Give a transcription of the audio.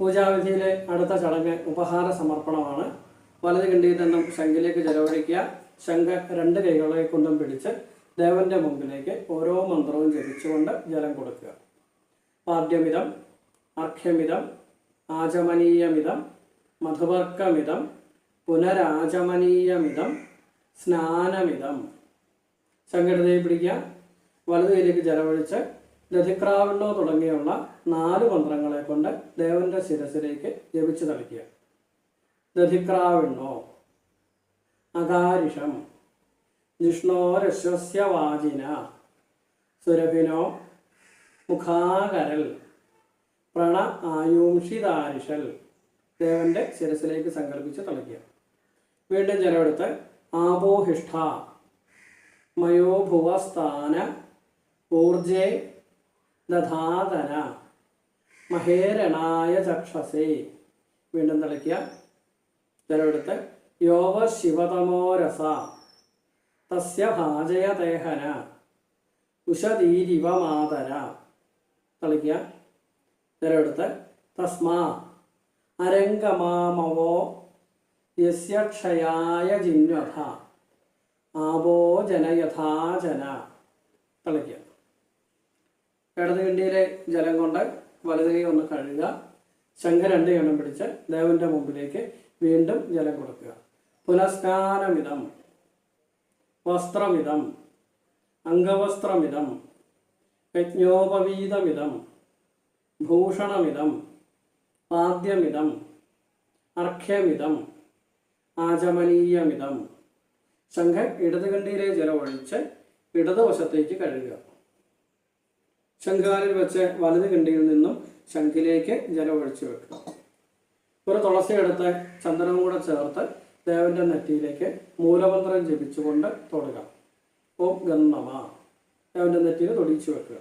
പൂജാവിധിയിലെ അടുത്ത ചടങ്ങ് ഉപഹാര സമർപ്പണമാണ്. വലത് കിണ്ടിയിൽ നിന്നും ശംഖിലേക്ക് ജലമൊഴിക്കുക. ശംഖ് രണ്ട് കൈകളെ കൊണ്ടും പിടിച്ച് ദേവന്റെ മുമ്പിലേക്ക് ഓരോ മന്ത്രവും ജപിച്ചുകൊണ്ട് ജലം കൊടുക്കുക. പാദ്യമിതം, അർഘ്യമിതം, ആചമനീയമിതം, മധുവർക്കമിതം, പുനരാചമനീയമിതം, സ്നാനമിതം. ശംഖെടുതയിൽ പിടിക്കുക. വലത് കൈയിലേക്ക് ജലമൊഴിച്ച് ദധിക്രാവിണ്ണോ തുടങ്ങിയുള്ള 4 മന്ത്രങ്ങളെ കൊണ്ട് ദേവന്റെ ശിരസിലേക്ക് ജപിച്ചു തളിക്കുക. ദധിക്രാവിണ്ണോ, അകാരിഷം, ജിഷ്ണോരശ്വസ്യ വാജിന, സുരഭിനോ മുഖാകരൽ, പ്രണ ആയുംഷിതാരിഷൽ. ദേവന്റെ ശിരസിലേക്ക് സങ്കല്പിച്ച് തളിക്കുക. വീണ്ടും ജലമെടുത്ത് ആപോഹിഷ്ഠ മയോഭുവസ്ഥാന ഊർജേ ദധാതന മഹേരണായ ചക്ഷസേ. വീണ്ടും തളിക്കുക. ജലമെടുത്ത് യോവ ശിവതമോരസ തസ്യ ഭാജയതേഹന ഉഷതീരിവ മാതര. തളിക്കുക. ജലമെടുത്ത് തസ്മാ അരംഗമാമവോ യസ്യ ക്ഷയായ ജിന്വഥ ആവോ ജനയഥാജന. തളിക്കുക. ഇടത് കിണ്ടിയിലെ ജലം കൊണ്ട് വലത് കൈ ഒന്ന് കഴുകുക. ശംഖ് 2 എണ്ണം പിടിച്ച് ദേവന്റെ മുമ്പിലേക്ക് വീണ്ടും ജലം കൊടുക്കുക. പുനസ്നാനമിതം, വസ്ത്രമിതം, അംഗവസ്ത്രമിതം, യജ്ഞോപവീതമിതം, ഭൂഷണമിതം, പാദ്യമിതം, അർഘ്യമിതം, ആചമനീയമിതം. ശംഖ് ഇടത് കണ്ടിയിലെ ജലം ഒഴിച്ച് ഇടതുവശത്തേക്ക് കഴുകുക. ശംഖുകാലിൽ വെച്ച് വലത് കിണ്ടിയിൽ നിന്നും ശംഖിലേക്ക് ജലം ഒഴിച്ചു വെക്കുക. ഒരു തുളസി എടുത്ത് ചന്ദനവും കൂടെ ചേർത്ത് ദേവന്റെ നെറ്റിയിലേക്ക് മൂലമന്ത്രം ജപിച്ചുകൊണ്ട് തൊടുക. ഓം ഗം നമഃ. ദേവന്റെ നെറ്റിയിൽ തൊടിച്ചു വെക്കുക.